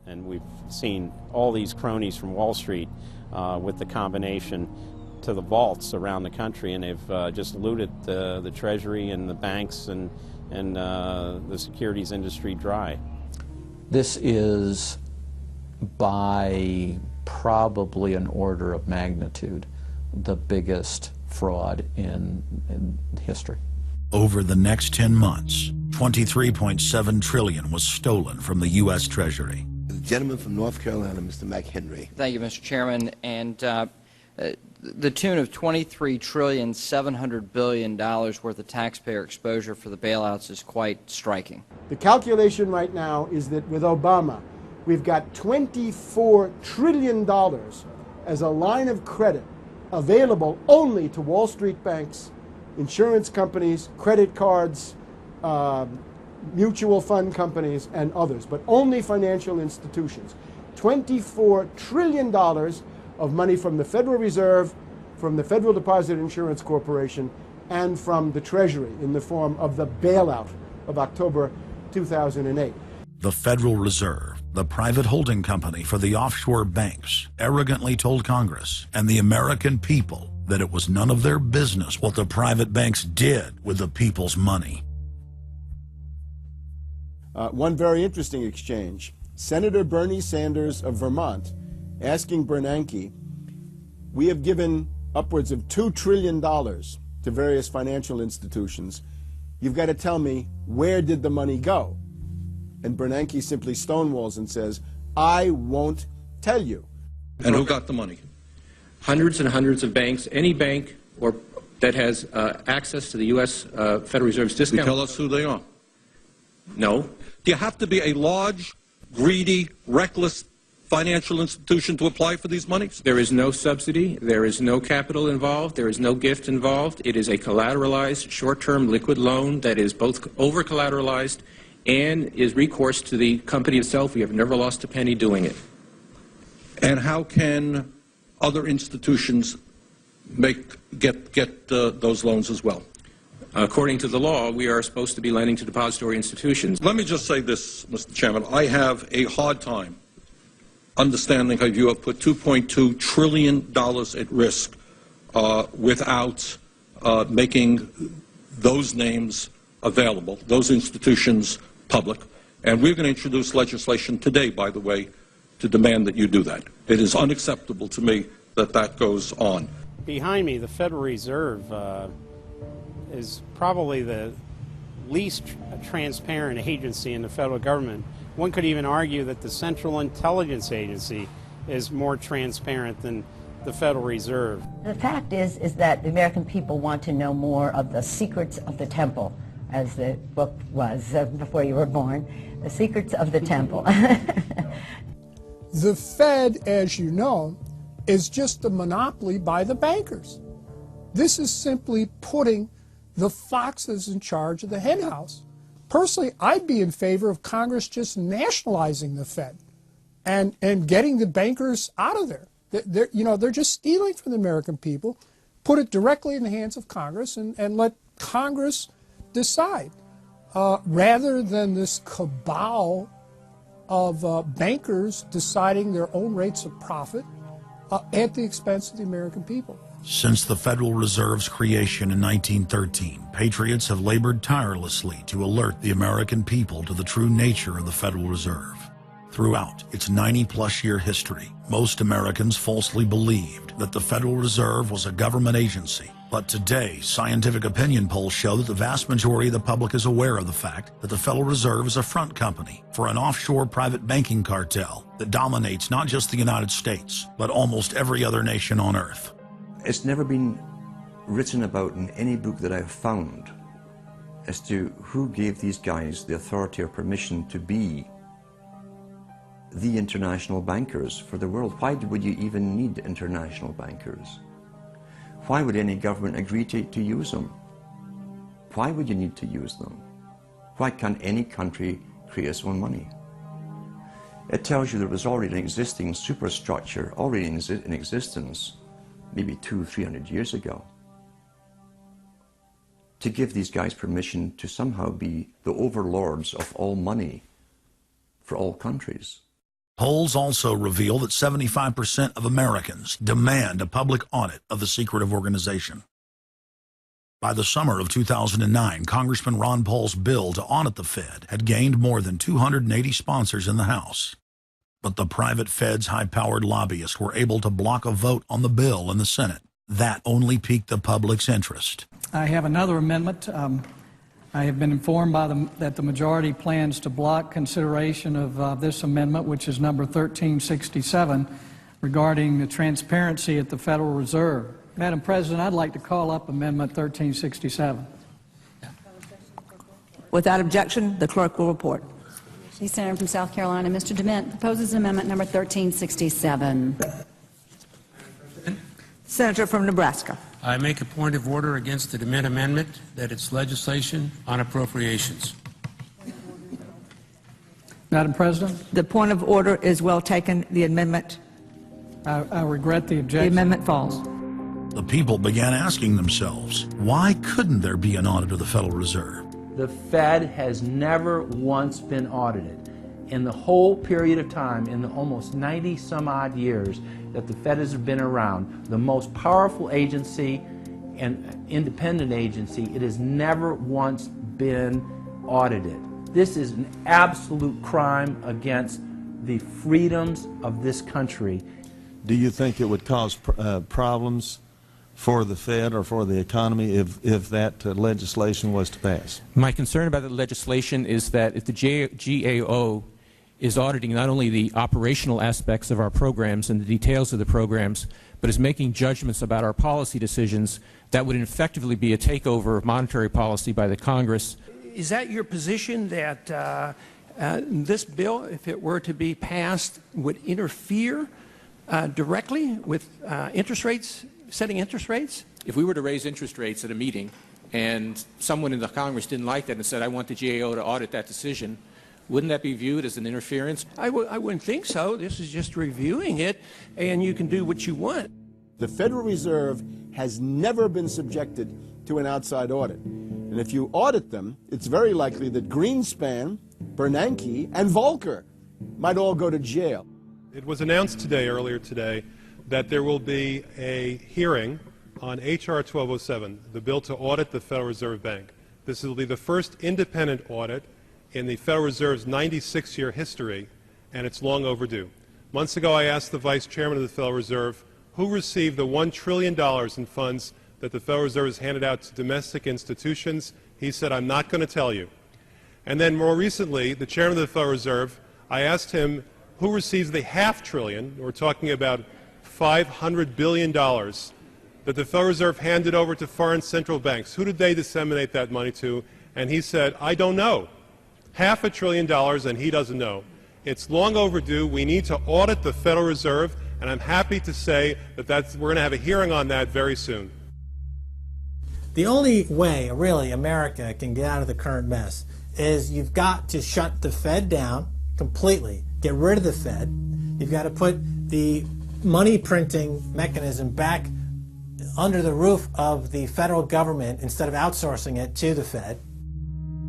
And we've seen all these cronies from Wall Street with the combination to the vaults around the country, and they've just looted the Treasury and the banks and the securities industry dry. This is by probably an order of magnitude the biggest fraud in history. Over the next 10 months, $23.7 trillion was stolen from the U.S. Treasury. The gentleman from North Carolina, Mr. McHenry. Thank you, Mr. Chairman. And the tune of $23.7 trillion worth of taxpayer exposure for the bailouts is quite striking. The calculation right now is that with Obama, we've got $24 trillion as a line of credit available only to Wall Street banks, insurance companies, credit cards, mutual fund companies, and others, but only financial institutions. $24 trillion of money from the Federal Reserve, from the Federal Deposit Insurance Corporation, and from the Treasury in the form of the bailout of October 2008. The Federal Reserve, the private holding company for the offshore banks, arrogantly told Congress and the American people that it was none of their business what the private banks did with the people's money. One very interesting exchange. Senator Bernie Sanders of Vermont asking Bernanke, we have given upwards of $2 trillion to various financial institutions. You've got to tell me, where did the money go? And Bernanke simply stonewalls and says, I won't tell you. And who got the money? Hundreds and hundreds of banks. Any bank that has access to the U.S. Federal Reserve's discount. You tell us who they are. No. Do you have to be a large, greedy, reckless financial institution to apply for these monies? There is no subsidy. There is no capital involved. There is no gift involved. It is a collateralized, short-term liquid loan that is both over-collateralized and is recourse to the company itself. We have never lost a penny doing it. And how can other institutions get those loans as well? According to the law, we are supposed to be lending to depository institutions. Let me just say this, Mr. Chairman. I have a hard time understanding how you have put $2.2 trillion at risk without making those names available, those institutions public. And we're going to introduce legislation today, by the way, to demand that you do that. It is unacceptable to me that that goes on. Behind me, the Federal Reserve is probably the least transparent agency in the federal government. One could even argue that the Central Intelligence Agency is more transparent than the Federal Reserve. The fact is that the American people want to know more of the secrets of the temple, as the book was before you were born, The Secrets of the Temple. The Fed, as you know, is just a monopoly by the bankers. This is simply putting the foxes in charge of the henhouse. Personally, I'd be in favor of Congress just nationalizing the Fed and getting the bankers out of there. They're just stealing from the American people. Put it directly in the hands of Congress and let Congress decide, rather than this cabal of bankers deciding their own rates of profit at the expense of the American people. Since the Federal Reserve's creation in 1913, patriots have labored tirelessly to alert the American people to the true nature of the Federal Reserve. Throughout its 90-plus year history, most Americans falsely believed that the Federal Reserve was a government agency. But today, scientific opinion polls show that the vast majority of the public is aware of the fact that the Federal Reserve is a front company for an offshore private banking cartel that dominates not just the United States, but almost every other nation on earth. It's never been written about in any book that I've found as to who gave these guys the authority or permission to be the international bankers for the world. Why would you even need international bankers? Why would any government agree to use them? Why would you need to use them? Why can't any country create its own money? It tells you there was already an existing superstructure, already in existence, maybe 200-300 years ago, to give these guys permission to somehow be the overlords of all money for all countries. Polls also reveal that 75% of Americans demand a public audit of the secretive organization. By the summer of 2009, Congressman Ron Paul's bill to audit the Fed had gained more than 280 sponsors in the House. But the private Fed's high-powered lobbyists were able to block a vote on the bill in the Senate. That only piqued the public's interest. I have another amendment. I have been informed that the majority plans to block consideration of this amendment, which is number 1367, regarding the transparency at the Federal Reserve. Madam President, I'd like to call up Amendment 1367. Without objection, the clerk will report. The Senator from South Carolina, Mr. DeMint, proposes amendment number 1367. Senator from Nebraska. I make a point of order against the DeMint amendment that it's legislation on appropriations. Madam President? The point of order is well taken. The amendment. I regret the objection. The amendment falls. The people began asking themselves, why couldn't there be an audit of the Federal Reserve? The Fed has never once been audited. In the whole period of time, in the almost 90 some odd years that the Fed has been around, the most powerful agency and independent agency, it has never once been audited. This is an absolute crime against the freedoms of this country. Do you think it would cause problems for the Fed or for the economy if that legislation was to pass? My concern about the legislation is that if the GAO is auditing not only the operational aspects of our programs and the details of the programs, but is making judgments about our policy decisions, that would effectively be a takeover of monetary policy by the Congress. Is that your position, that this bill, if it were to be passed, would interfere directly with interest rates, setting interest rates? If we were to raise interest rates at a meeting and someone in the Congress didn't like that and said, I want the GAO to audit that decision, wouldn't that be viewed as an interference? I wouldn't think so. This is just reviewing it, and you can do what you want. The Federal Reserve has never been subjected to an outside audit. And if you audit them, it's very likely that Greenspan, Bernanke, and Volcker might all go to jail. It was announced earlier today, that there will be a hearing on H.R. 1207, the bill to audit the Federal Reserve Bank. This will be the first independent audit in the Federal Reserve's 96-year history, and it's long overdue. Months ago, I asked the Vice Chairman of the Federal Reserve who received the $1 trillion in funds that the Federal Reserve has handed out to domestic institutions. He said, I'm not going to tell you. And then more recently, the Chairman of the Federal Reserve, I asked him who receives the $500 billion, we're talking about $500 billion, that the Federal Reserve handed over to foreign central banks. Who did they disseminate that money to? And he said, I don't know. $500 billion, and he doesn't know. It's long overdue. We need to audit the Federal Reserve, and I'm happy to say that we're going to have a hearing on that very soon. The only way, really, America can get out of the current mess is you've got to shut the Fed down completely, get rid of the Fed. You've got to put the money printing mechanism back under the roof of the federal government instead of outsourcing it to the Fed.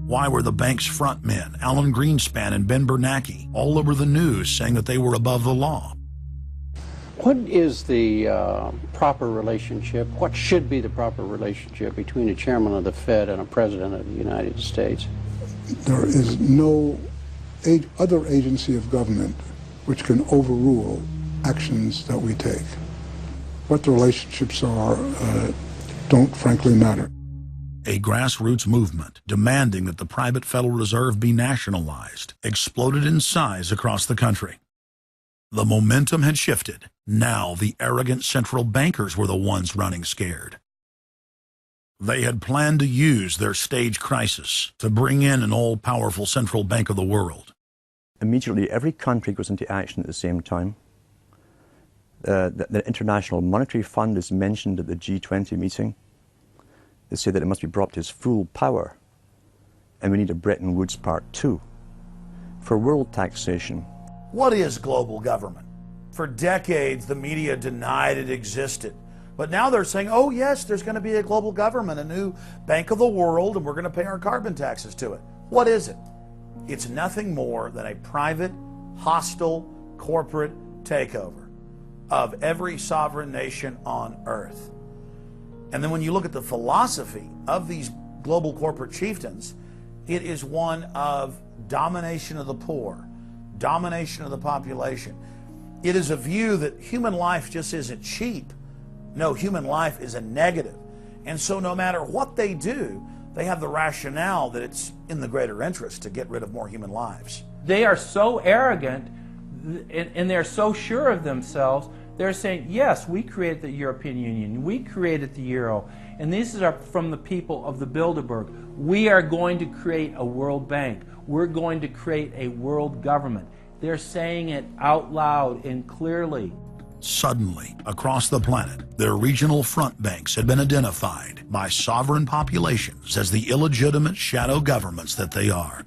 Why were the bank's front men, Alan Greenspan and Ben Bernanke, all over the news saying that they were above the law? What is the proper relationship, what should be the proper relationship between a chairman of the Fed and a president of the United States? There is no other agency of government which can overrule actions that we take. What the relationships are don't frankly matter. A grassroots movement demanding that the private Federal Reserve be nationalized exploded in size across the country. The momentum had shifted. Now the arrogant central bankers were the ones running scared. They had planned to use their stage crisis to bring in an all-powerful central bank of the world. Immediately, every country goes into action at the same time. The International Monetary Fund is mentioned at the G20 meeting. They say that it must be brought to its full power, and we need a Bretton Woods Part 2 for world taxation. What is global government? For decades, the media denied it existed. But now they're saying, oh yes, there's going to be a global government, a new bank of the world, and we're going to pay our carbon taxes to it. What is it? It's nothing more than a private, hostile, corporate takeover of every sovereign nation on earth. And then when you look at the philosophy of these global corporate chieftains, it is one of domination of the poor, domination of the population. It is a view that human life just isn't cheap. No, human life is a negative. And so no matter what they do, they have the rationale that it's in the greater interest to get rid of more human lives. They are so arrogant and they're so sure of themselves. They're saying, yes, we created the European Union, we created the Euro, and these are from the people of the Bilderberg. We are going to create a world bank. We're going to create a world government. They're saying it out loud and clearly. Suddenly, across the planet, their regional front banks had been identified by sovereign populations as the illegitimate shadow governments that they are.